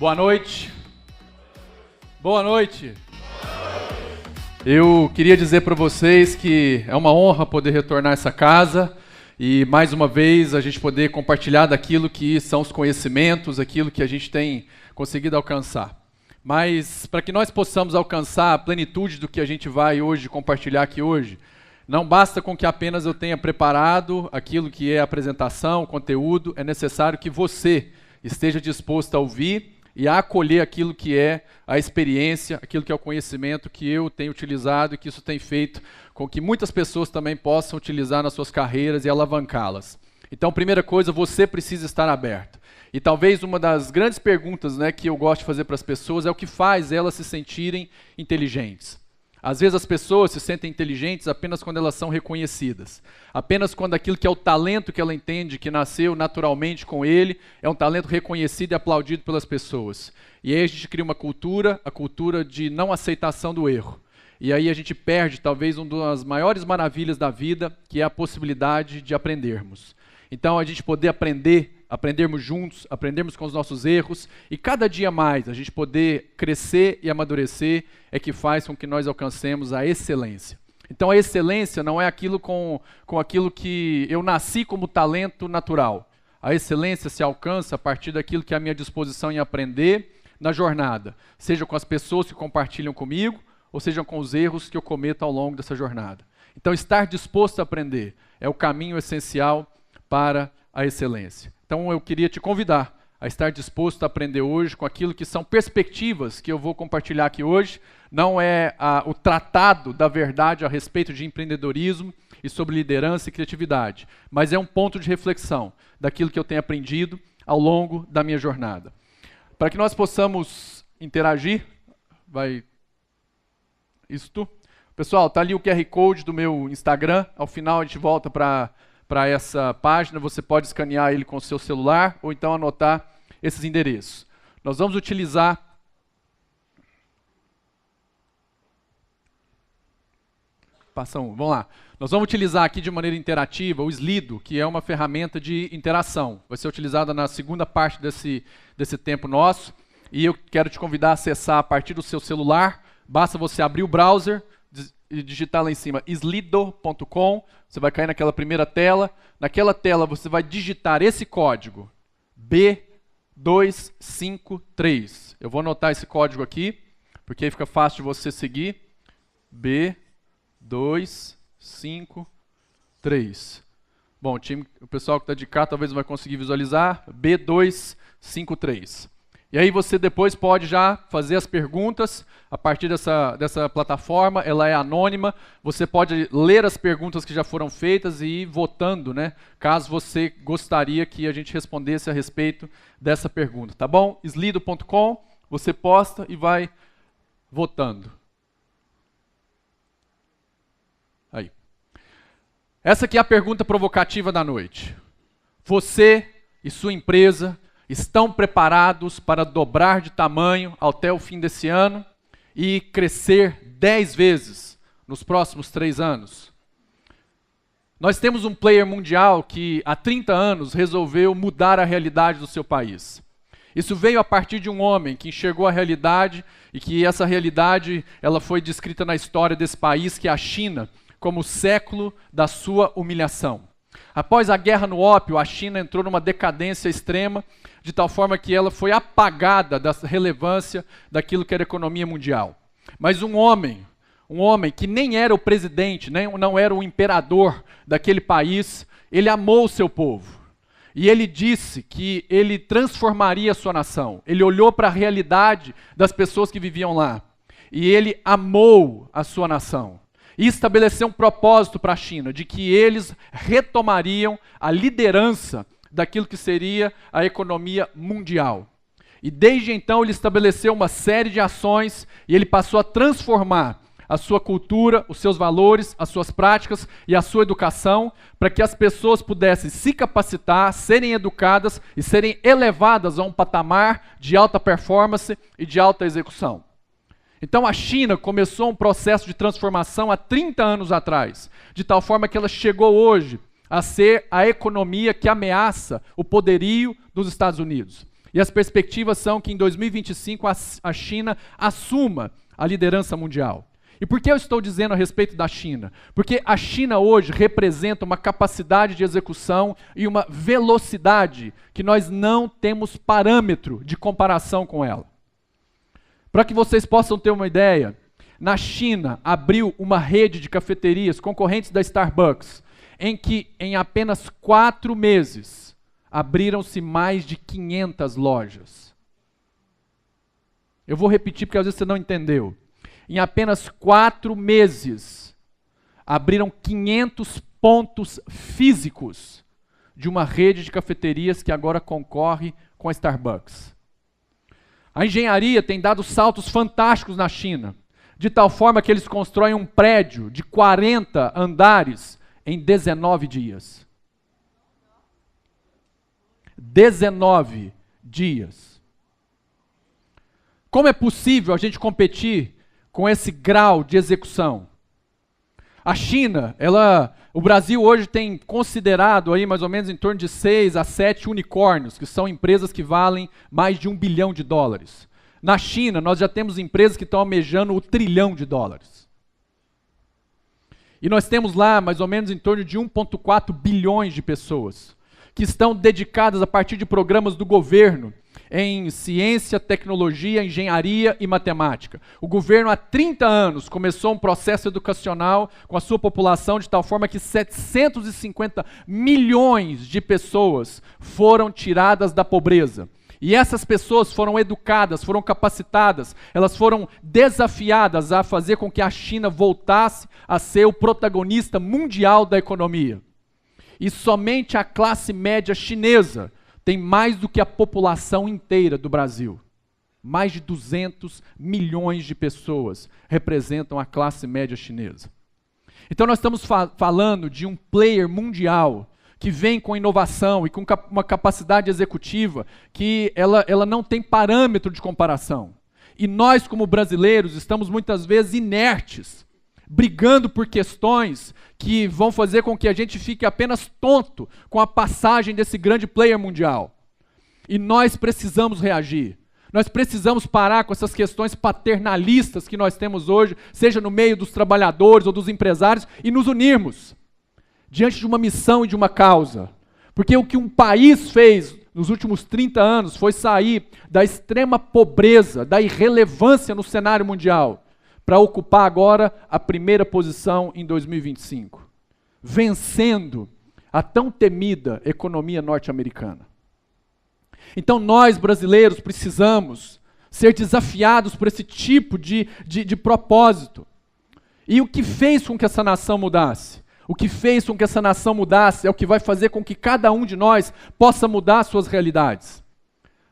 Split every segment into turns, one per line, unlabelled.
Boa noite. Boa noite. Eu queria dizer para vocês que é uma honra poder retornar a essa casa e mais uma vez a gente poder compartilhar daquilo que são os conhecimentos, aquilo que a gente tem conseguido alcançar. Mas para que nós possamos alcançar a plenitude do que a gente vai hoje compartilhar aqui hoje, não basta com que apenas eu tenha preparado aquilo que é a apresentação, o conteúdo, é necessário que você esteja disposto a ouvir e a acolher aquilo que é a experiência, aquilo que é o conhecimento que eu tenho utilizado e que isso tem feito com que muitas pessoas também possam utilizar nas suas carreiras e alavancá-las. Então, primeira coisa, você precisa estar aberto. E talvez uma das grandes perguntas, que eu gosto de fazer para as pessoas é o que faz elas se sentirem inteligentes. Às vezes as pessoas se sentem inteligentes apenas quando elas são reconhecidas. Apenas quando aquilo que é o talento que ela entende, que nasceu naturalmente com ele, é um talento reconhecido e aplaudido pelas pessoas. E aí a gente cria uma cultura, a cultura de não aceitação do erro. E aí a gente perde talvez uma das maiores maravilhas da vida, que é a possibilidade de aprendermos. Então a gente poder aprendermos juntos, aprendermos com os nossos erros e cada dia mais a gente poder crescer e amadurecer é que faz com que nós alcancemos a excelência. Então a excelência não é aquilo com aquilo que eu nasci como talento natural. A excelência se alcança a partir daquilo que é a minha disposição em aprender na jornada, seja com as pessoas que compartilham comigo ou seja com os erros que eu cometo ao longo dessa jornada. Então estar disposto a aprender é o caminho essencial para a excelência. Então eu queria te convidar a estar disposto a aprender hoje com aquilo que são perspectivas que eu vou compartilhar aqui hoje. Não é o tratado da verdade a respeito de empreendedorismo e sobre liderança e criatividade, mas é um ponto de reflexão daquilo que eu tenho aprendido ao longo da minha jornada. Para que nós possamos interagir, Pessoal, está ali o QR Code do meu Instagram, ao final a gente volta para essa página, você pode escanear ele com o seu celular ou então anotar esses endereços. Nós vamos utilizar vamos lá. Nós vamos utilizar aqui de maneira interativa o Slido, que é uma ferramenta de interação. Vai ser utilizada na segunda parte desse tempo nosso. E eu quero te convidar a acessar a partir do seu celular. Basta você abrir o browser e digitar lá em cima slido.com, você vai cair naquela primeira tela. Naquela tela você vai digitar esse código, B253. Eu vou anotar esse código aqui, porque aí fica fácil de você seguir. B253. Bom, o pessoal que está de cá talvez não vai conseguir visualizar. B253. E aí você depois pode já fazer as perguntas a partir dessa plataforma, ela é anônima, você pode ler as perguntas que já foram feitas e ir votando, caso você gostaria que a gente respondesse a respeito dessa pergunta, tá bom? Slido.com, você posta e vai votando. Aí. Essa aqui é a pergunta provocativa da noite. Você e sua empresa estão preparados para dobrar de tamanho até o fim desse ano e crescer 10 vezes nos próximos 3 anos? Nós temos um player mundial que há 30 anos resolveu mudar a realidade do seu país. Isso veio a partir de um homem que enxergou a realidade e que essa realidade ela foi descrita na história desse país, que é a China, como o século da sua humilhação. Após a guerra no ópio, a China entrou numa decadência extrema, de tal forma que ela foi apagada da relevância daquilo que era a economia mundial. Mas um homem que nem era o presidente, não era o imperador daquele país, ele amou o seu povo. E ele disse que ele transformaria a sua nação. Ele olhou para a realidade das pessoas que viviam lá. E ele amou a sua nação. E estabeleceu um propósito para a China, de que eles retomariam a liderança daquilo que seria a economia mundial. E desde então ele estabeleceu uma série de ações e ele passou a transformar a sua cultura, os seus valores, as suas práticas e a sua educação para que as pessoas pudessem se capacitar, serem educadas e serem elevadas a um patamar de alta performance e de alta execução. Então a China começou um processo de transformação há 30 anos atrás, de tal forma que ela chegou hoje a ser a economia que ameaça o poderio dos Estados Unidos. E as perspectivas são que em 2025 a China assuma a liderança mundial. E por que eu estou dizendo a respeito da China? Porque a China hoje representa uma capacidade de execução e uma velocidade que nós não temos parâmetro de comparação com ela. Para que vocês possam ter uma ideia, na China abriu uma rede de cafeterias concorrentes da Starbucks, em que em apenas 4 meses abriram-se mais de 500 lojas. Eu vou repetir porque às vezes você não entendeu. Em apenas 4 meses, abriram 500 pontos físicos de uma rede de cafeterias que agora concorre com a Starbucks. A engenharia tem dado saltos fantásticos na China, de tal forma que eles constroem um prédio de 40 andares em 19 dias. 19 dias. Como é possível a gente competir com esse grau de execução? A China, o Brasil hoje tem considerado aí mais ou menos em torno de 6 a 7 unicórnios, que são empresas que valem mais de $1 bilhão. Na China, nós já temos empresas que estão almejando o $1 trilhão. E nós temos lá mais ou menos em torno de 1,4 bilhões de pessoas, que estão dedicadas a partir de programas do governo, em ciência, tecnologia, engenharia e matemática. O governo há 30 anos começou um processo educacional com a sua população de tal forma que 750 milhões de pessoas foram tiradas da pobreza. E essas pessoas foram educadas, foram capacitadas, elas foram desafiadas a fazer com que a China voltasse a ser o protagonista mundial da economia. E somente a classe média chinesa tem mais do que a população inteira do Brasil. Mais de 200 milhões de pessoas representam a classe média chinesa. Então nós estamos falando de um player mundial que vem com inovação e com uma capacidade executiva que ela não tem parâmetro de comparação. E nós, como brasileiros, estamos muitas vezes inertes, brigando por questões que vão fazer com que a gente fique apenas tonto com a passagem desse grande player mundial. E nós precisamos reagir. Nós precisamos parar com essas questões paternalistas que nós temos hoje, seja no meio dos trabalhadores ou dos empresários, e nos unirmos diante de uma missão e de uma causa. Porque o que um país fez nos últimos 30 anos foi sair da extrema pobreza, da irrelevância no cenário mundial, para ocupar agora a primeira posição em 2025, vencendo a tão temida economia norte-americana. Então nós, brasileiros, precisamos ser desafiados por esse tipo de propósito. E o que fez com que essa nação mudasse? O que fez com que essa nação mudasse é o que vai fazer com que cada um de nós possa mudar suas realidades.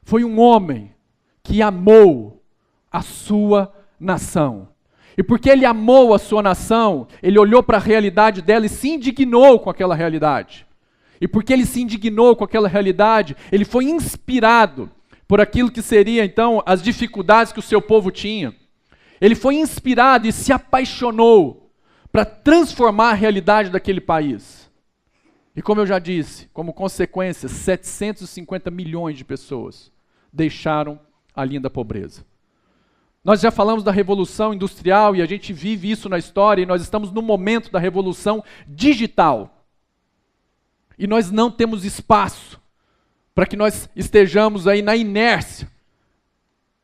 Foi um homem que amou a sua nação. E porque ele amou a sua nação, ele olhou para a realidade dela e se indignou com aquela realidade. E porque ele se indignou com aquela realidade, ele foi inspirado por aquilo que seria então as dificuldades que o seu povo tinha. Ele foi inspirado e se apaixonou para transformar a realidade daquele país. E como eu já disse, como consequência, 750 milhões de pessoas deixaram a linha da pobreza. Nós já falamos da Revolução Industrial e a gente vive isso na história e nós estamos no momento da Revolução Digital. E nós não temos espaço para que nós estejamos aí na inércia.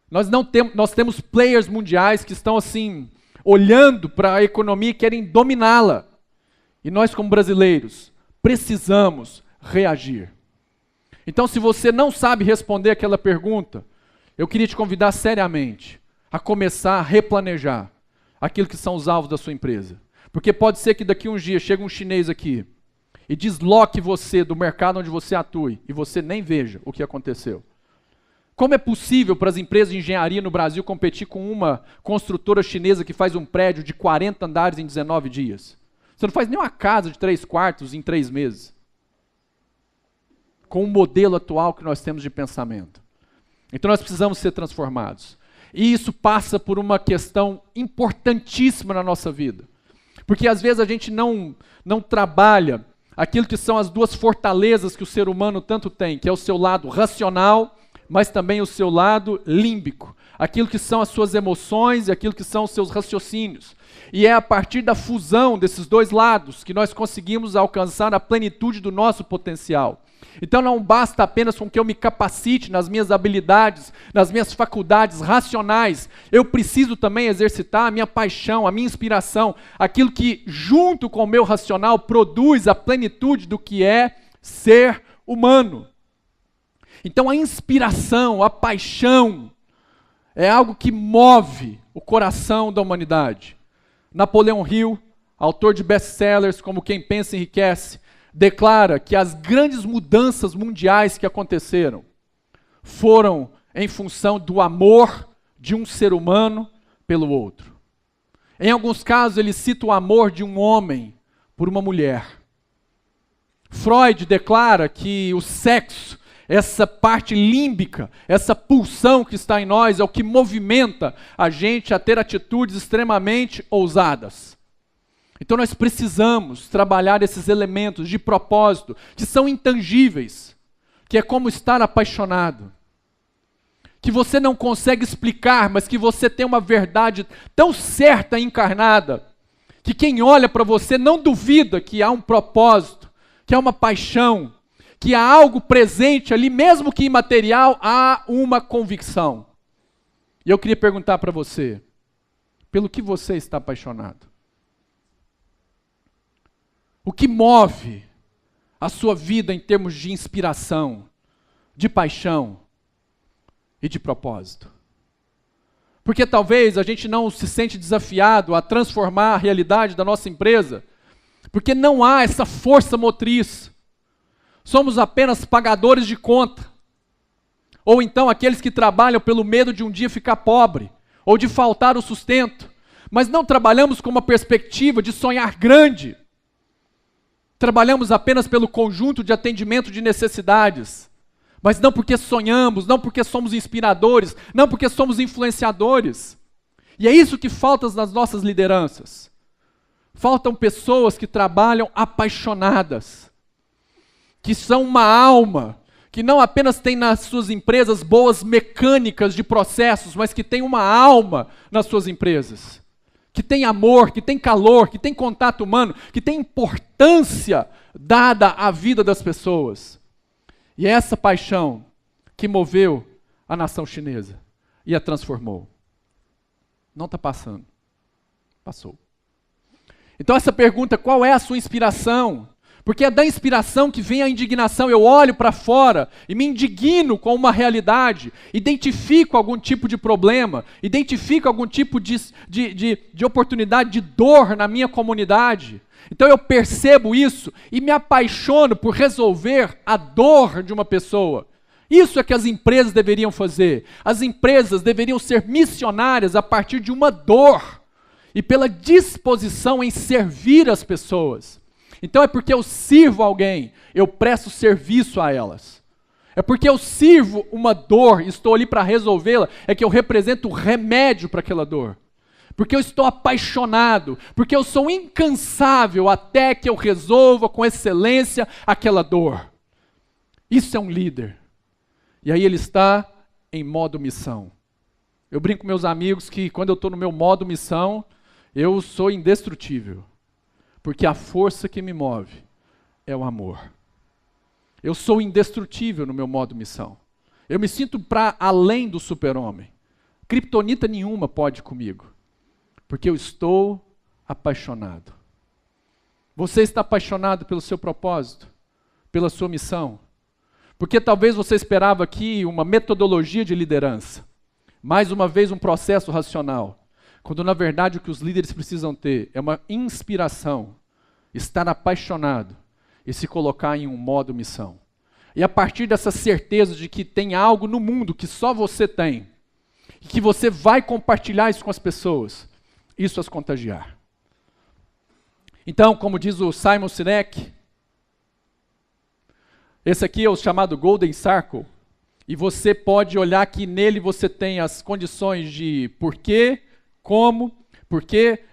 Nós temos players mundiais que estão assim, olhando para a economia e querem dominá-la. E nós, como brasileiros, precisamos reagir. Então, se você não sabe responder aquela pergunta, eu queria te convidar seriamente a começar a replanejar aquilo que são os alvos da sua empresa. Porque pode ser que daqui a uns dias chegue um chinês aqui e desloque você do mercado onde você atue e você nem veja o que aconteceu. Como é possível para as empresas de engenharia no Brasil competir com uma construtora chinesa que faz um prédio de 40 andares em 19 dias? Você não faz nem uma casa de 3 quartos em 3 meses. Com o modelo atual que nós temos de pensamento. Então nós precisamos ser transformados. E isso passa por uma questão importantíssima na nossa vida. Porque às vezes a gente não trabalha aquilo que são as duas fortalezas que o ser humano tanto tem, que é o seu lado racional mas também o seu lado límbico, aquilo que são as suas emoções e aquilo que são os seus raciocínios. E é a partir da fusão desses dois lados que nós conseguimos alcançar a plenitude do nosso potencial. Então não basta apenas com que eu me capacite nas minhas habilidades, nas minhas faculdades racionais. Eu preciso também exercitar a minha paixão, a minha inspiração, aquilo que junto com o meu racional produz a plenitude do que é ser humano. Então a inspiração, a paixão é algo que move o coração da humanidade. Napoleão Hill, autor de best-sellers como Quem Pensa Enriquece, declara que as grandes mudanças mundiais que aconteceram foram em função do amor de um ser humano pelo outro. Em alguns casos, ele cita o amor de um homem por uma mulher. Freud declara que o sexo, essa parte límbica, essa pulsão que está em nós, é o que movimenta a gente a ter atitudes extremamente ousadas. Então nós precisamos trabalhar esses elementos de propósito, que são intangíveis, que é como estar apaixonado, que você não consegue explicar, mas que você tem uma verdade tão certa e encarnada, que quem olha para você não duvida que há um propósito, que há uma paixão, que há algo presente ali, mesmo que imaterial, há uma convicção. E eu queria perguntar para você, pelo que você está apaixonado? O que move a sua vida em termos de inspiração, de paixão e de propósito? Porque talvez a gente não se sente desafiado a transformar a realidade da nossa empresa, porque não há essa força motriz. Somos apenas pagadores de conta. Ou então aqueles que trabalham pelo medo de um dia ficar pobre, ou de faltar o sustento. Mas não trabalhamos com uma perspectiva de sonhar grande. Trabalhamos apenas pelo conjunto de atendimento de necessidades. Mas não porque sonhamos, não porque somos inspiradores, não porque somos influenciadores. E é isso que falta nas nossas lideranças. Faltam pessoas que trabalham apaixonadas, que são uma alma, que não apenas tem nas suas empresas boas mecânicas de processos, mas que tem uma alma nas suas empresas. Que tem amor, que tem calor, que tem contato humano, que tem importância dada à vida das pessoas. E é essa paixão que moveu a nação chinesa e a transformou. Não está passando. Passou. Então essa pergunta, qual é a sua inspiração? Porque é da inspiração que vem a indignação. Eu olho para fora e me indigno com uma realidade, identifico algum tipo de problema, identifico algum tipo de oportunidade, de dor na minha comunidade. Então eu percebo isso e me apaixono por resolver a dor de uma pessoa. Isso é que as empresas deveriam fazer. As empresas deveriam ser missionárias a partir de uma dor e pela disposição em servir as pessoas. Então é porque eu sirvo alguém, eu presto serviço a elas. É porque eu sirvo uma dor e estou ali para resolvê-la, é que eu represento o remédio para aquela dor. Porque eu estou apaixonado, porque eu sou incansável até que eu resolva com excelência aquela dor. Isso é um líder. E aí ele está em modo missão. Eu brinco com meus amigos que quando eu estou no meu modo missão, eu sou indestrutível. Porque a força que me move é o amor. Eu sou indestrutível no meu modo missão. Eu me sinto para além do super-homem. Criptonita nenhuma pode comigo. Porque eu estou apaixonado. Você está apaixonado pelo seu propósito? Pela sua missão? Porque talvez você esperava aqui uma metodologia de liderança. Mais uma vez um processo racional. Quando na verdade o que os líderes precisam ter é uma inspiração, estar apaixonado e se colocar em um modo missão. E a partir dessa certeza de que tem algo no mundo que só você tem, e que você vai compartilhar isso com as pessoas, isso as contagiar. Então, como diz o Simon Sinek, esse aqui é o chamado Golden Circle, e você pode olhar que nele você tem as condições de porquê, como, porque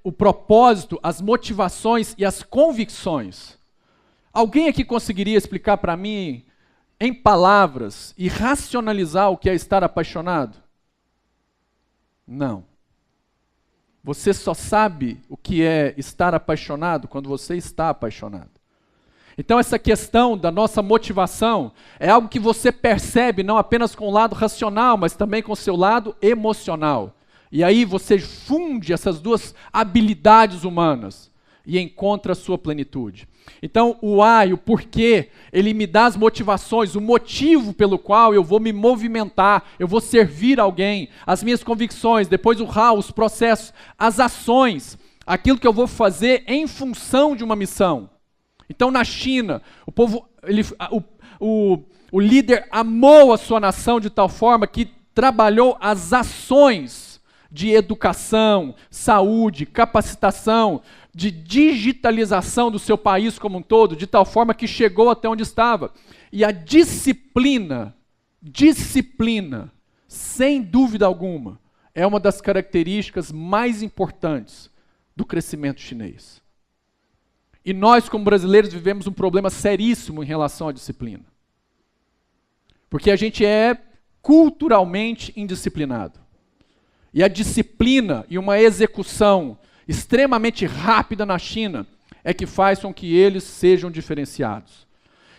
o propósito, as motivações e as convicções. Alguém aqui conseguiria explicar para mim em palavras e racionalizar o que é estar apaixonado? Não. Você só sabe o que é estar apaixonado quando você está apaixonado. Então essa questão da nossa motivação é algo que você percebe não apenas com o lado racional, mas também com o seu lado emocional. E aí você funde essas duas habilidades humanas e encontra a sua plenitude. Então o why, o porquê, ele me dá as motivações, o motivo pelo qual eu vou me movimentar, eu vou servir alguém, as minhas convicções, depois o how, os processos, as ações, aquilo que eu vou fazer em função de uma missão. Então na China, o povo, o líder amou a sua nação de tal forma que trabalhou as ações de educação, saúde, capacitação, de digitalização do seu país como um todo, de tal forma que chegou até onde estava. E a disciplina, sem dúvida alguma, é uma das características mais importantes do crescimento chinês. E nós, como brasileiros, vivemos um problema seríssimo em relação à disciplina. Porque a gente é culturalmente indisciplinado. E a disciplina e uma execução extremamente rápida na China é que faz com que eles sejam diferenciados.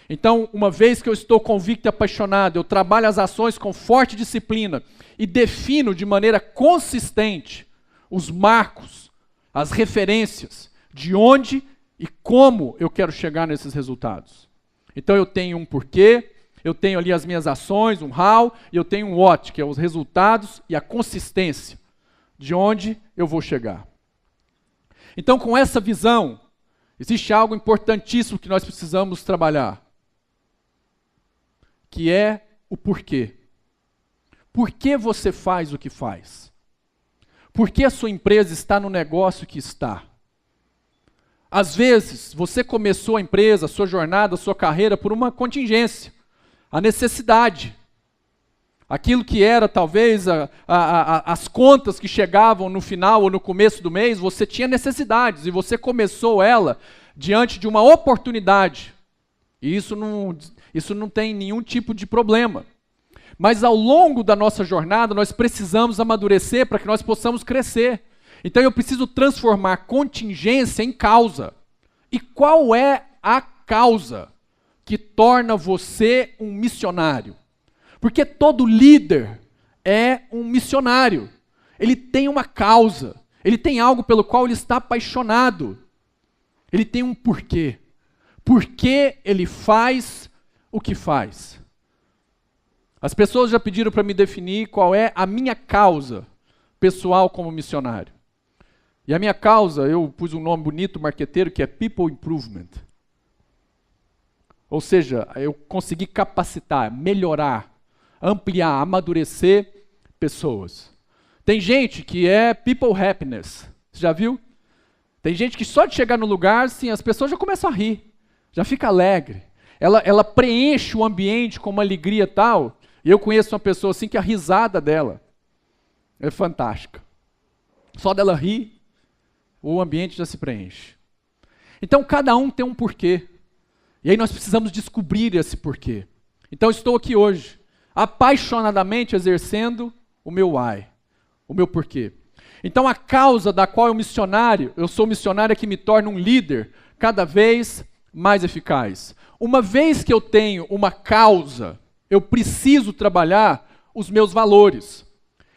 Então, uma vez que eu estou convicto e apaixonado, eu trabalho as ações com forte disciplina e defino de maneira consistente os marcos, as referências de onde e como eu quero chegar nesses resultados. Então eu tenho um porquê, eu tenho ali as minhas ações, um how, e eu tenho um what, que é os resultados e a consistência de onde eu vou chegar. Então, com essa visão, existe algo importantíssimo que nós precisamos trabalhar, que é o porquê. Por que você faz o que faz? Por que a sua empresa está no negócio que está? Às vezes, você começou a empresa, a sua jornada, a sua carreira por uma contingência, a necessidade. Aquilo que era talvez as contas que chegavam no final ou no começo do mês, você tinha necessidades e você começou ela diante de uma oportunidade. E isso não tem nenhum tipo de problema. Mas ao longo da nossa jornada, nós precisamos amadurecer para que nós possamos crescer. Então eu preciso transformar contingência em causa. E qual é a causa que torna você um missionário? Porque todo líder é um missionário. Ele tem uma causa. Ele tem algo pelo qual ele está apaixonado. Ele tem um porquê. Por que ele faz o que faz? As pessoas já pediram para me definir qual é a minha causa pessoal como missionário. E a minha causa, eu pus um nome bonito, marqueteiro, que é People Improvement. Ou seja, eu consegui capacitar, melhorar, ampliar, amadurecer pessoas. Tem gente que é People Happiness. Você já viu? Tem gente que só de chegar no lugar, assim, as pessoas já começam a rir, já fica alegre. Ela preenche o ambiente com uma alegria tal. E eu conheço uma pessoa assim que a risada dela é fantástica. Só dela rir, o ambiente já se preenche. Então cada um tem um porquê. E aí nós precisamos descobrir esse porquê. Então estou aqui hoje, apaixonadamente exercendo o meu why, o meu porquê. Então a causa da qual eu sou missionário é que me torna um líder cada vez mais eficaz. Uma vez que eu tenho uma causa, eu preciso trabalhar os meus valores.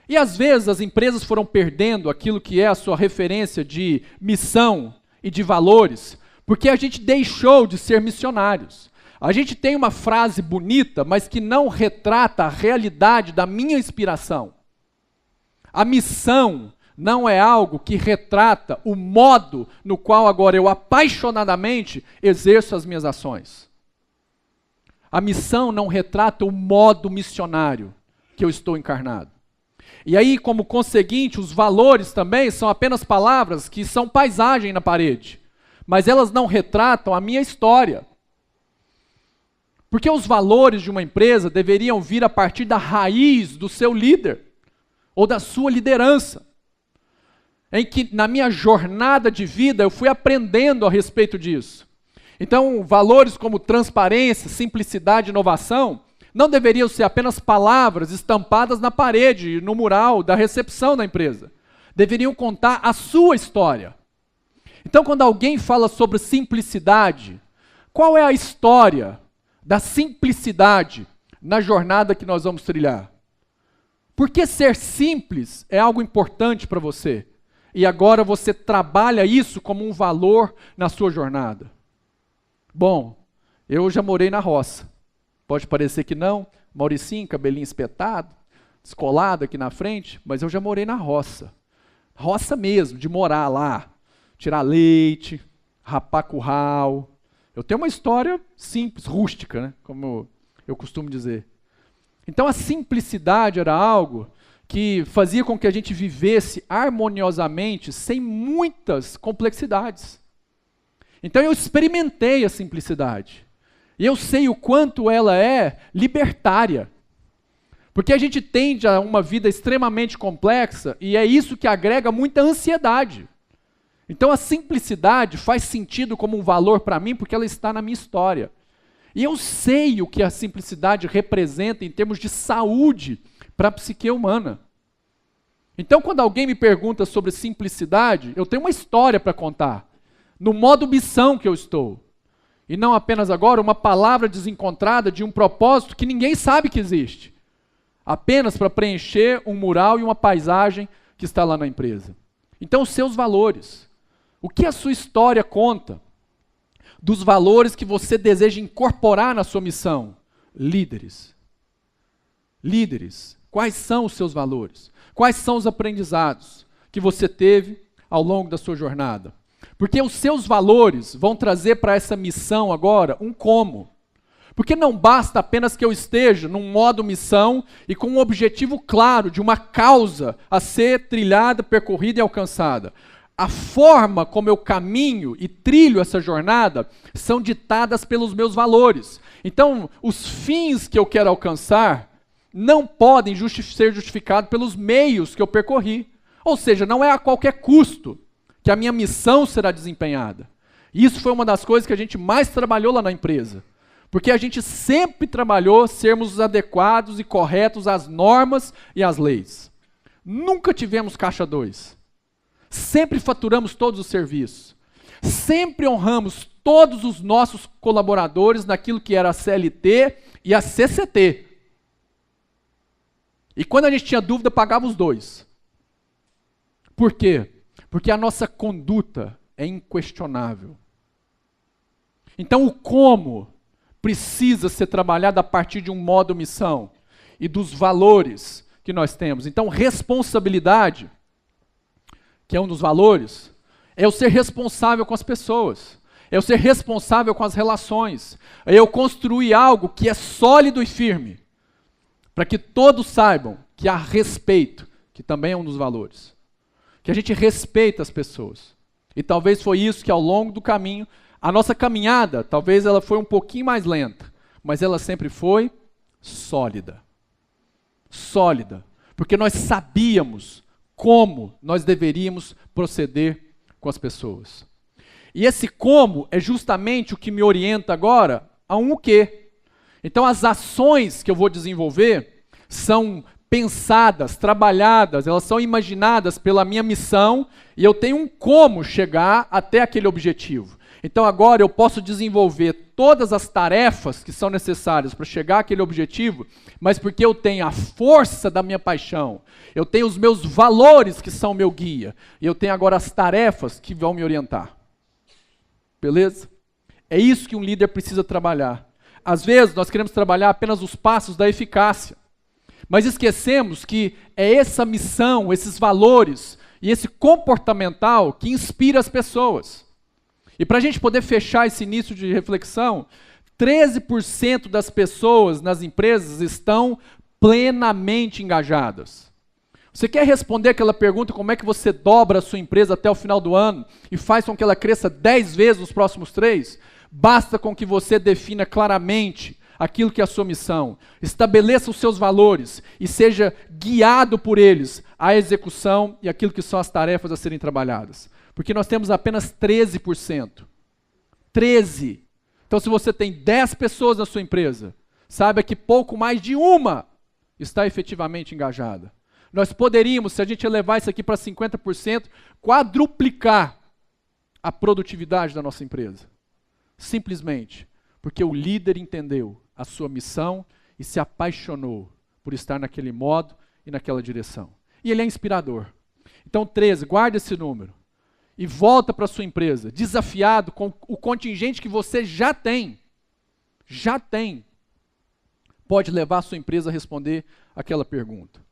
E às vezes as empresas foram perdendo aquilo que é a sua referência de missão e de valores, porque a gente deixou de ser missionários. A gente tem uma frase bonita, mas que não retrata a realidade da minha inspiração. A missão não é algo que retrata o modo no qual agora eu apaixonadamente exerço as minhas ações. A missão não retrata o modo missionário que eu estou encarnado. E aí, como conseguinte, os valores também são apenas palavras que são paisagem na parede. Mas elas não retratam a minha história. Porque os valores de uma empresa deveriam vir a partir da raiz do seu líder, ou da sua liderança. Em que na minha jornada de vida eu fui aprendendo a respeito disso. Então, valores como transparência, simplicidade e inovação não deveriam ser apenas palavras estampadas na parede, no mural da recepção da empresa. Deveriam contar a sua história. Então, quando alguém fala sobre simplicidade, qual é a história da simplicidade na jornada que nós vamos trilhar? Por que ser simples é algo importante para você? E agora você trabalha isso como um valor na sua jornada. Bom, eu já morei na roça. Pode parecer que não, Mauricinho, cabelinho espetado, descolado aqui na frente, mas eu já morei na roça. Roça mesmo, de morar lá, tirar leite, rapar curral. Eu tenho uma história simples, rústica, né? Como eu costumo dizer. Então a simplicidade era algo que fazia com que a gente vivesse harmoniosamente, sem muitas complexidades. Então eu experimentei a simplicidade. E eu sei o quanto ela é libertária. Porque a gente tende a uma vida extremamente complexa e é isso que agrega muita ansiedade. Então a simplicidade faz sentido como um valor para mim porque ela está na minha história. E eu sei o que a simplicidade representa em termos de saúde para a psique humana. Então quando alguém me pergunta sobre simplicidade, eu tenho uma história para contar. No modo missão que eu estou. E não apenas agora uma palavra desencontrada de um propósito que ninguém sabe que existe. Apenas para preencher um mural e uma paisagem que está lá na empresa. Então os seus valores. O que a sua história conta dos valores que você deseja incorporar na sua missão? Líderes. Líderes. Quais são os seus valores? Quais são os aprendizados que você teve ao longo da sua jornada? Porque os seus valores vão trazer para essa missão agora um como. Porque não basta apenas que eu esteja num modo missão e com um objetivo claro de uma causa a ser trilhada, percorrida e alcançada. A forma como eu caminho e trilho essa jornada são ditadas pelos meus valores. Então, os fins que eu quero alcançar não podem ser justificados pelos meios que eu percorri. Ou seja, não é a qualquer custo que a minha missão será desempenhada. Isso foi uma das coisas que a gente mais trabalhou lá na empresa. Porque a gente sempre trabalhou sermos adequados e corretos às normas e às leis. Nunca tivemos caixa 2. Sempre faturamos todos os serviços. Sempre honramos todos os nossos colaboradores naquilo que era a CLT e a CCT. E quando a gente tinha dúvida, pagava os dois. Por quê? Porque a nossa conduta é inquestionável. Então o como precisa ser trabalhado a partir de um modo missão e dos valores que nós temos. Então responsabilidade, que é um dos valores, é eu ser responsável com as pessoas, é eu ser responsável com as relações, é eu construir algo que é sólido e firme, para que todos saibam que há respeito, que também é um dos valores, que a gente respeita as pessoas. E talvez foi isso que ao longo do caminho, a nossa caminhada, talvez ela foi um pouquinho mais lenta, mas ela sempre foi sólida. Sólida, porque nós sabíamos como nós deveríamos proceder com as pessoas. E esse como é justamente o que me orienta agora a um o quê. Então as ações que eu vou desenvolver são pensadas, trabalhadas, elas são imaginadas pela minha missão e eu tenho um como chegar até aquele objetivo. Então agora eu posso desenvolver todas as tarefas que são necessárias para chegar àquele objetivo, mas porque eu tenho a força da minha paixão, eu tenho os meus valores que são meu guia, e eu tenho agora as tarefas que vão me orientar. Beleza? É isso que um líder precisa trabalhar. Às vezes nós queremos trabalhar apenas os passos da eficácia, mas esquecemos que é essa missão, esses valores e esse comportamental que inspira as pessoas. E para a gente poder fechar esse início de reflexão, 13% das pessoas nas empresas estão plenamente engajadas. Você quer responder aquela pergunta, como é que você dobra a sua empresa até o final do ano e faz com que ela cresça 10 vezes nos próximos 3? Basta com que você defina claramente aquilo que é a sua missão, estabeleça os seus valores e seja guiado por eles à execução e aquilo que são as tarefas a serem trabalhadas. Porque nós temos apenas 13%. 13%. Então, se você tem 10 pessoas na sua empresa, saiba que pouco mais de uma está efetivamente engajada. Nós poderíamos, se a gente elevar isso aqui para 50%, quadruplicar a produtividade da nossa empresa. Simplesmente porque o líder entendeu a sua missão e se apaixonou por estar naquele modo e naquela direção. E ele é inspirador. Então, 13, guarda esse número. E volta para a sua empresa, desafiado com o contingente que você já tem. Já tem. Pode levar a sua empresa a responder aquela pergunta.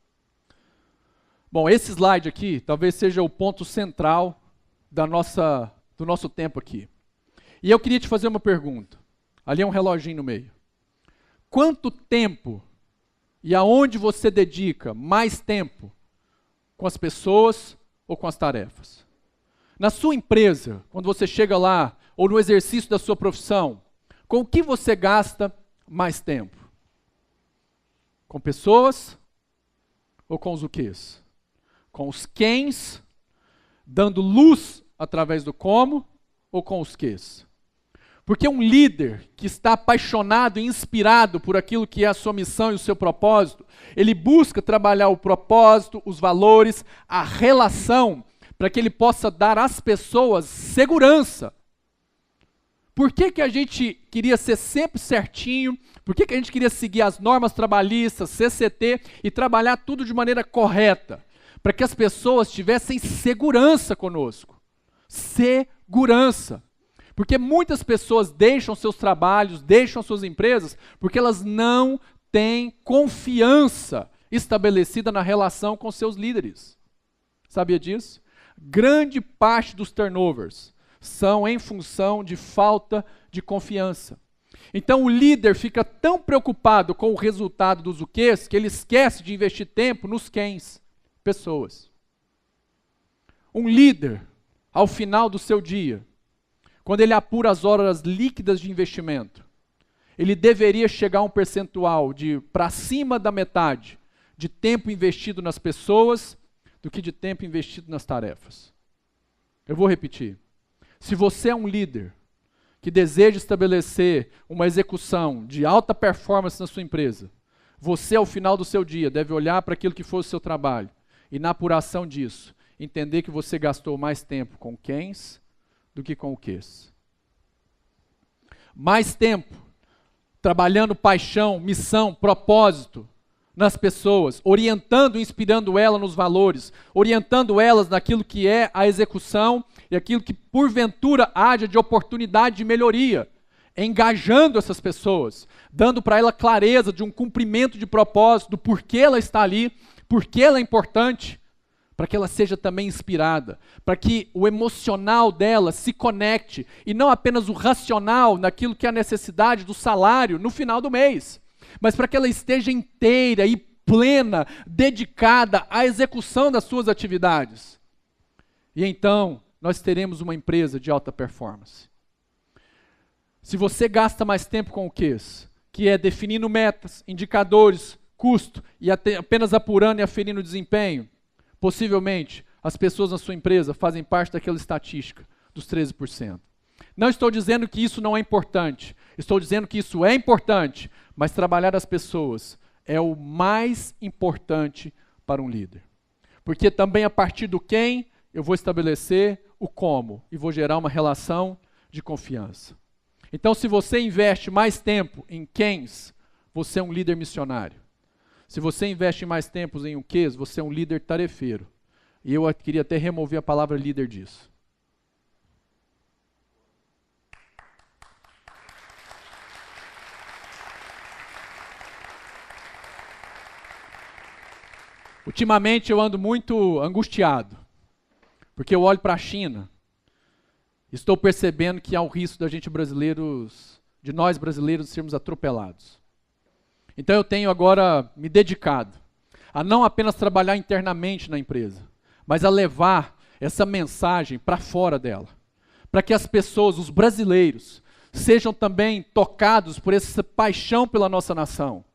Bom, esse slide aqui talvez seja o ponto central do nosso tempo aqui. E eu queria te fazer uma pergunta. Ali é um reloginho no meio. Quanto tempo e aonde você dedica mais tempo com as pessoas ou com as tarefas? Na sua empresa, quando você chega lá, ou no exercício da sua profissão, com o que você gasta mais tempo? Com pessoas ou com os o quês? Com os quens, dando luz através do como, ou com os quês? Porque um líder que está apaixonado e inspirado por aquilo que é a sua missão e o seu propósito, ele busca trabalhar o propósito, os valores, a relação, para que ele possa dar às pessoas segurança. Por que a gente queria ser sempre certinho? Por que a gente queria seguir as normas trabalhistas, CCT, e trabalhar tudo de maneira correta? Para que as pessoas tivessem segurança conosco. Segurança. Porque muitas pessoas deixam seus trabalhos, deixam suas empresas, porque elas não têm confiança estabelecida na relação com seus líderes. Sabia disso? Grande parte dos turnovers são em função de falta de confiança. Então o líder fica tão preocupado com o resultado dos o quês que ele esquece de investir tempo nos quens, pessoas. Um líder, ao final do seu dia, quando ele apura as horas líquidas de investimento, ele deveria chegar a um percentual de para cima da metade de tempo investido nas pessoas do que de tempo investido nas tarefas. Eu vou repetir. Se você é um líder que deseja estabelecer uma execução de alta performance na sua empresa, você, ao final do seu dia, deve olhar para aquilo que foi o seu trabalho e, na apuração disso, entender que você gastou mais tempo com quens do que com o quês. Mais tempo trabalhando paixão, missão, propósito nas pessoas, orientando e inspirando elas nos valores, orientando elas naquilo que é a execução e aquilo que porventura haja de oportunidade de melhoria, engajando essas pessoas, dando para ela clareza de um cumprimento de propósito, do porquê ela está ali, porquê ela é importante, para que ela seja também inspirada, para que o emocional dela se conecte, e não apenas o racional naquilo que é a necessidade do salário no final do mês, mas para que ela esteja inteira e plena, dedicada à execução das suas atividades. E então, nós teremos uma empresa de alta performance. Se você gasta mais tempo com o quês, que é definindo metas, indicadores, custo, e apenas apurando e aferindo o desempenho, possivelmente as pessoas na sua empresa fazem parte daquela estatística dos 13%. Não estou dizendo que isso não é importante, estou dizendo que isso é importante, mas trabalhar as pessoas é o mais importante para um líder. Porque também a partir do quem eu vou estabelecer o como e vou gerar uma relação de confiança. Então, se você investe mais tempo em quens, você é um líder missionário. Se você investe mais tempo em o quês, você é um líder tarefeiro. E eu queria até remover a palavra líder disso. Ultimamente eu ando muito angustiado, porque eu olho para a China, estou percebendo que há um risco de nós brasileiros sermos atropelados. Então eu tenho agora me dedicado a não apenas trabalhar internamente na empresa, mas a levar essa mensagem para fora dela, para que as pessoas, os brasileiros, sejam também tocados por essa paixão pela nossa nação.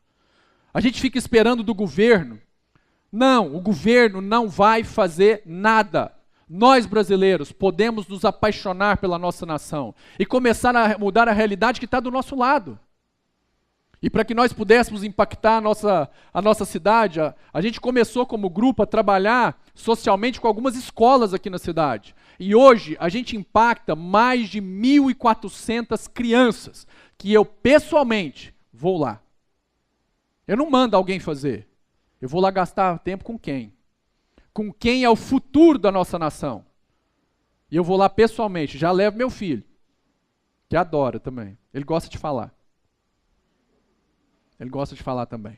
A gente fica esperando do governo. Não, o governo não vai fazer nada. nós brasileiros podemos nos apaixonar pela nossa nação e começar a mudar a realidade que está do nosso lado. E para que nós pudéssemos impactar a nossa cidade, a gente começou como grupo a trabalhar socialmente com algumas escolas aqui na cidade. E hoje a gente impacta mais de 1.400 crianças, que eu pessoalmente vou lá. Eu não mando alguém fazer. Eu vou lá gastar tempo com quem? Com quem é o futuro da nossa nação. E eu vou lá pessoalmente, já levo meu filho, que adora também. Ele gosta de falar. Ele gosta de falar também.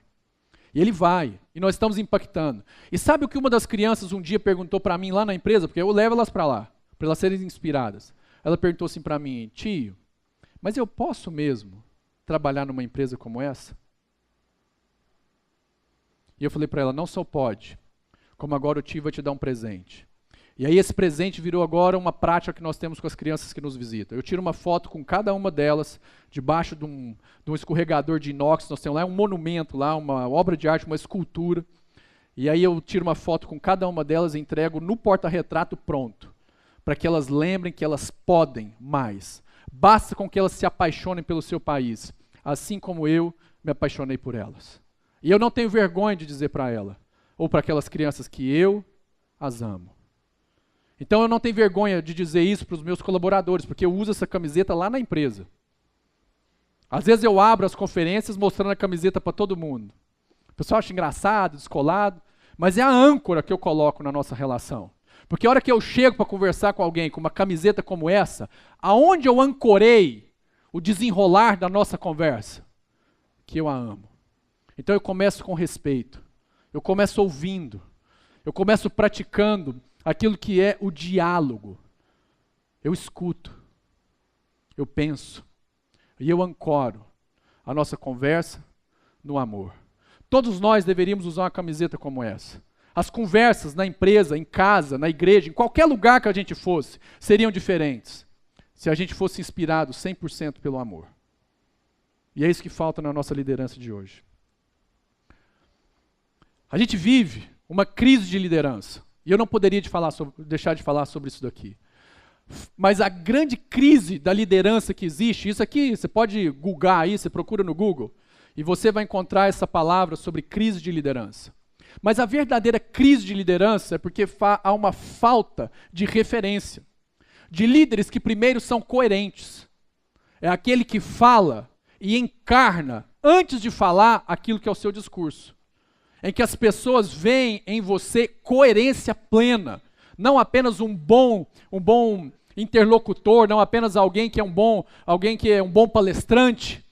E ele vai, e nós estamos impactando. E sabe o que uma das crianças um dia perguntou para mim lá na empresa? Porque eu levo elas para lá, para elas serem inspiradas. Ela perguntou assim para mim: tio, mas eu posso mesmo trabalhar numa empresa como essa? E eu falei para ela: não só pode, como agora o tio vai te dar um presente. E aí esse presente virou agora uma prática que nós temos com as crianças que nos visitam. Eu tiro uma foto com cada uma delas, debaixo de um escorregador de inox. Nós temos lá um monumento, lá, uma obra de arte, uma escultura. E aí eu tiro uma foto com cada uma delas e entrego no porta-retrato pronto, para que elas lembrem que elas podem mais. Basta com que elas se apaixonem pelo seu país, assim como eu me apaixonei por elas. E eu não tenho vergonha de dizer para ela, ou para aquelas crianças, que eu as amo. Então eu não tenho vergonha de dizer isso para os meus colaboradores, porque eu uso essa camiseta lá na empresa. Às vezes eu abro as conferências mostrando a camiseta para todo mundo. O pessoal acha engraçado, descolado, mas é a âncora que eu coloco na nossa relação. Porque a hora que eu chego para conversar com alguém com uma camiseta como essa, aonde eu ancorei o desenrolar da nossa conversa? Que eu a amo. Então eu começo com respeito, eu começo ouvindo, eu começo praticando aquilo que é o diálogo. Eu escuto, eu penso e eu ancoro a nossa conversa no amor. Todos nós deveríamos usar uma camiseta como essa. As conversas na empresa, em casa, na igreja, em qualquer lugar que a gente fosse, seriam diferentes se a gente fosse inspirado 100% pelo amor. E é isso que falta na nossa liderança de hoje. A gente vive uma crise de liderança. E eu não poderia deixar de falar sobre isso daqui. Mas a grande crise da liderança que existe, isso aqui você pode googlar aí, você procura no Google, e você vai encontrar essa palavra sobre crise de liderança. Mas a verdadeira crise de liderança é porque há uma falta de referência. De líderes que primeiro são coerentes. É aquele que fala e encarna, antes de falar, aquilo que é o seu discurso. Em que as pessoas veem em você coerência plena, não apenas um bom interlocutor, não apenas alguém que é um bom palestrante,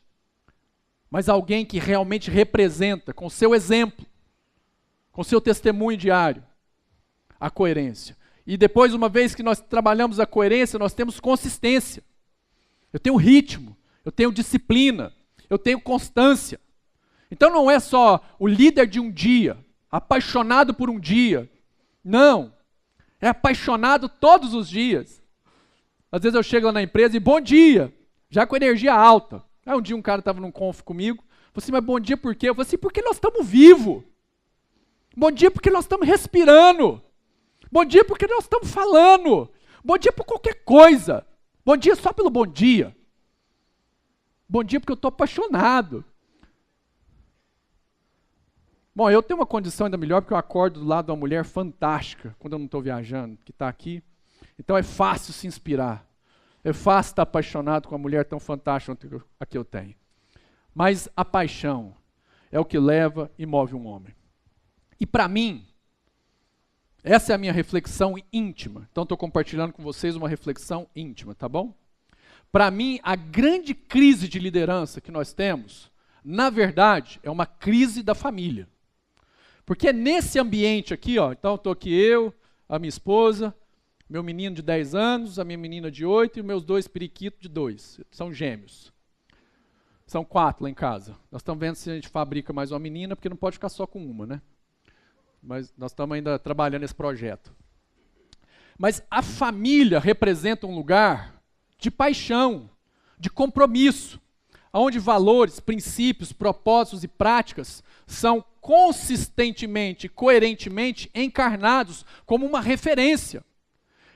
mas alguém que realmente representa, com seu exemplo, com seu testemunho diário, a coerência. E depois, uma vez que nós trabalhamos a coerência, nós temos consistência. Eu tenho ritmo, eu tenho disciplina, eu tenho constância. Então não é só o líder de um dia, apaixonado por um dia. Não, é apaixonado todos os dias. Às vezes eu chego lá na empresa e bom dia, já com energia alta. Aí um dia um cara estava num conf comigo, falou assim, mas bom dia por quê? Eu falei assim, porque nós estamos vivos. Bom dia porque nós estamos respirando. Bom dia porque nós estamos falando. Bom dia por qualquer coisa. Bom dia só pelo bom dia. Bom dia porque eu estou apaixonado. Bom, eu tenho uma condição ainda melhor porque eu acordo do lado de uma mulher fantástica quando eu não estou viajando, que está aqui. Então é fácil se inspirar. É fácil estar apaixonado com uma mulher tão fantástica quanto a que eu tenho. Mas a paixão é o que leva e move um homem. E para mim, essa é a minha reflexão íntima. Então estou compartilhando com vocês uma reflexão íntima, tá bom? Para mim, a grande crise de liderança que nós temos, na verdade, é uma crise da família. Porque é nesse ambiente aqui, ó, então estou aqui eu, a minha esposa, meu menino de 10 anos, a minha menina de 8 e meus 2 periquitos de 2. São gêmeos. São 4 lá em casa. Nós estamos vendo se a gente fabrica mais uma menina, porque não pode ficar só com uma, né? Mas nós estamos ainda trabalhando nesse projeto. Mas a família representa um lugar de paixão, de compromisso, onde valores, princípios, propósitos e práticas são consistentemente, coerentemente encarnados como uma referência.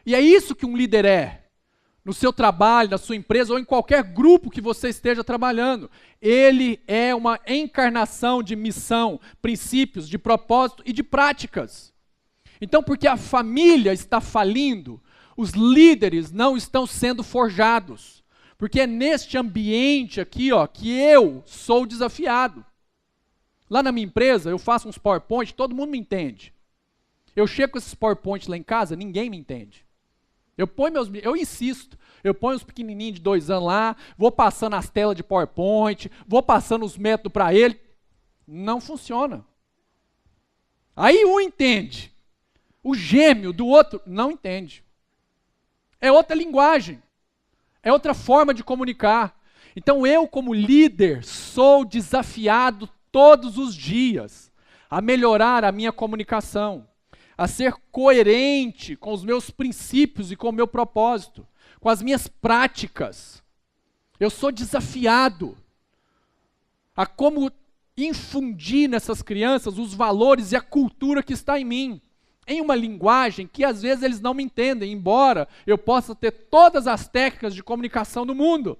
E é isso que um líder é. No seu trabalho, na sua empresa ou em qualquer grupo que você esteja trabalhando. Ele é uma encarnação de missão, princípios, de propósito e de práticas. Então, porque a família está falindo, os líderes não estão sendo forjados. Porque é neste ambiente aqui, ó, que eu sou desafiado. Lá na minha empresa, eu faço uns PowerPoint, todo mundo me entende. Eu chego com esses PowerPoint lá em casa, ninguém me entende. Eu insisto, eu ponho os pequenininhos de 2 anos lá, vou passando as telas de PowerPoint, vou passando os métodos para ele. Não funciona. Aí um entende. O gêmeo do outro não entende. É outra linguagem. É outra forma de comunicar. Então eu, como líder, sou desafiado todos os dias a melhorar a minha comunicação, a ser coerente com os meus princípios e com o meu propósito, com as minhas práticas. Eu sou desafiado a como infundir nessas crianças os valores e a cultura que está em mim, em uma linguagem que às vezes eles não me entendem, embora eu possa ter todas as técnicas de comunicação do mundo.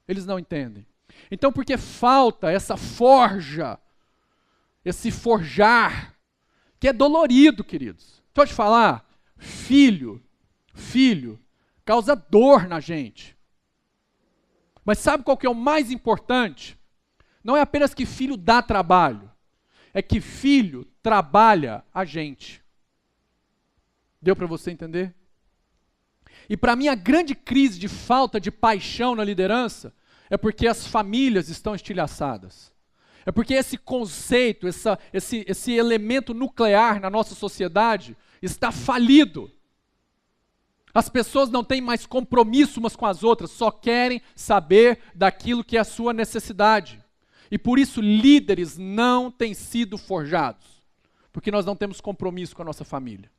Eles não entendem. Então, porque falta essa forja, esse forjar, que é dolorido, queridos. Deixa eu te falar, filho, causa dor na gente. Mas sabe qual que é o mais importante? Não é apenas que filho dá trabalho, é que filho trabalha a gente. Deu para você entender? E para mim a grande crise de falta de paixão na liderança é porque as famílias estão estilhaçadas. É porque esse conceito, esse elemento nuclear na nossa sociedade está falido. As pessoas não têm mais compromisso umas com as outras, só querem saber daquilo que é a sua necessidade. E por isso líderes não têm sido forjados, porque nós não temos compromisso com a nossa família.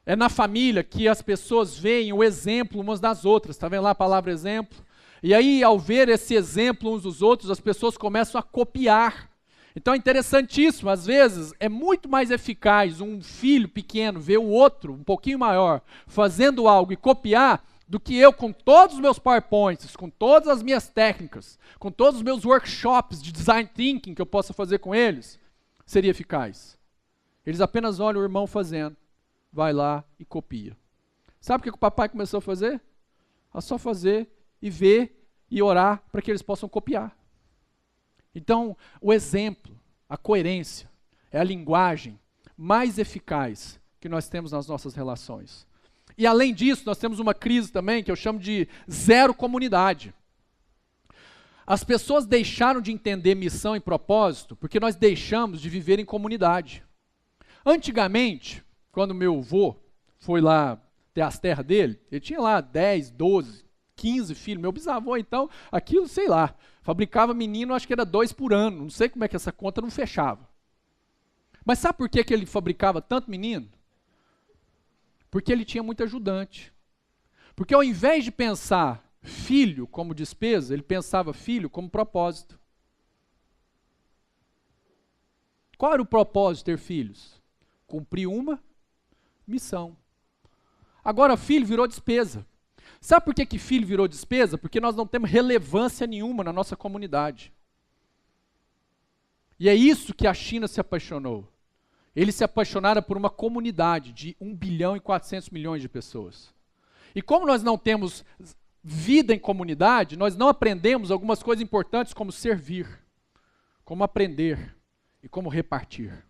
É na família que as pessoas veem o exemplo umas das outras, está vendo lá a palavra exemplo? E aí, ao ver esse exemplo uns dos outros, as pessoas começam a copiar. Então é interessantíssimo, às vezes é muito mais eficaz um filho pequeno ver o outro, um pouquinho maior, fazendo algo e copiar, do que eu com todos os meus PowerPoints, com todas as minhas técnicas, com todos os meus workshops de design thinking que eu possa fazer com eles, seria eficaz. Eles apenas olham o irmão fazendo, vai lá e copia. Sabe o que o papai começou a fazer? A só fazer e ver e orar para que eles possam copiar. Então, o exemplo, a coerência, é a linguagem mais eficaz que nós temos nas nossas relações. E além disso, nós temos uma crise também que eu chamo de zero comunidade. As pessoas deixaram de entender missão e propósito porque nós deixamos de viver em comunidade. Antigamente, quando meu avô foi lá ter as terras dele, ele tinha lá 10, 12, 15 filhos. Meu bisavô, então, aquilo, sei lá, fabricava menino, acho que era 2 por ano. Não sei como é que essa conta não fechava. Mas sabe por que ele fabricava tanto menino? Porque ele tinha muito ajudante. Porque ao invés de pensar filho como despesa, ele pensava filho como propósito. Qual era o propósito de ter filhos? Cumprir uma missão. Agora filho virou despesa. Sabe por que filho virou despesa? Porque nós não temos relevância nenhuma na nossa comunidade. E é isso que a China se apaixonou. Eles se apaixonaram por uma comunidade de 1 bilhão e 400 milhões de pessoas. E como nós não temos vida em comunidade, nós não aprendemos algumas coisas importantes como servir, como aprender e como repartir.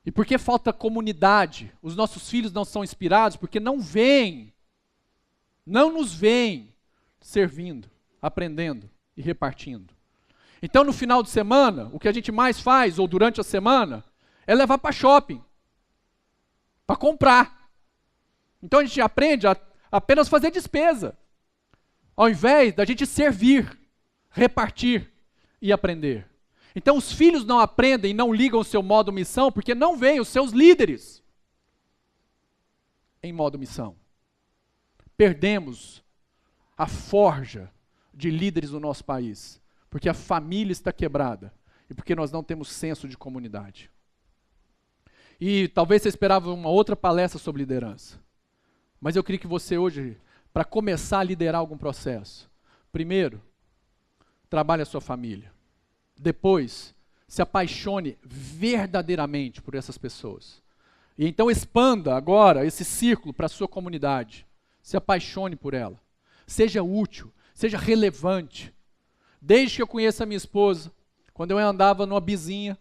E por que falta comunidade? Os nossos filhos não são inspirados porque não nos veem servindo, aprendendo e repartindo. Então, no final de semana, o que a gente mais faz, ou durante a semana, é levar para shopping, para comprar. Então, a gente aprende a apenas fazer despesa, ao invés da gente servir, repartir e aprender. Então, os filhos não aprendem e não ligam o seu modo missão, porque não veem os seus líderes em modo missão. Perdemos a forja de líderes no nosso país. Porque a família está quebrada e porque nós não temos senso de comunidade. E talvez você esperava uma outra palestra sobre liderança. Mas eu queria que você hoje, para começar a liderar algum processo, primeiro, trabalhe a sua família. Depois, se apaixone verdadeiramente por essas pessoas. E então expanda agora esse círculo para a sua comunidade. Se apaixone por ela. Seja útil, seja relevante. Desde que eu conheço a minha esposa, quando eu andava numa bizinha,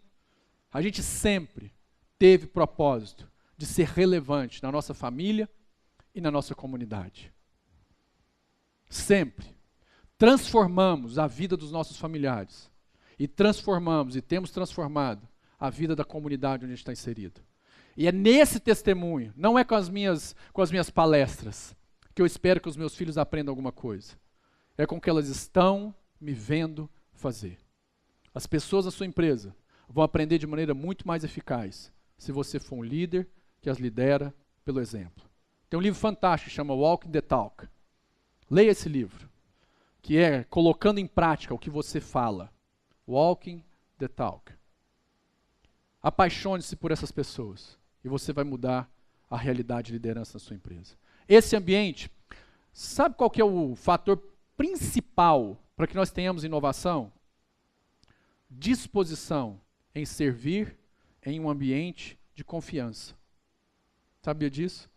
a gente sempre teve propósito de ser relevante na nossa família e na nossa comunidade. Sempre. Transformamos a vida dos nossos familiares. E transformamos e temos transformado a vida da comunidade onde a gente está inserido. E é nesse testemunho, não é com as minhas palestras, que eu espero que os meus filhos aprendam alguma coisa. É com o que elas estão me vendo fazer. As pessoas da sua empresa vão aprender de maneira muito mais eficaz se você for um líder que as lidera pelo exemplo. Tem um livro fantástico que chama Walking the Talk. Leia esse livro, que é colocando em prática o que você fala. Walking the Talk. Apaixone-se por essas pessoas e você vai mudar a realidade de liderança na sua empresa. Esse ambiente, sabe qual que é o fator principal para que nós tenhamos inovação? Disposição em servir em um ambiente de confiança. Sabia disso?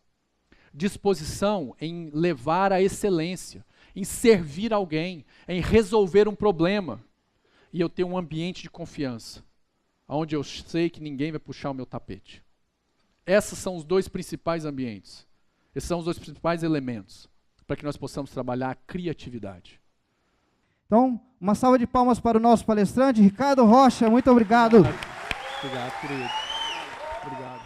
Disposição em levar à excelência, em servir alguém, em resolver um problema. E eu tenho um ambiente de confiança, onde eu sei que ninguém vai puxar o meu tapete. Esses são os dois principais ambientes. Esses são os dois principais elementos para que nós possamos trabalhar a criatividade.
Então, uma salva de palmas para o nosso palestrante, Ricardo Rocha. Muito obrigado.
Obrigado, querido. Obrigado.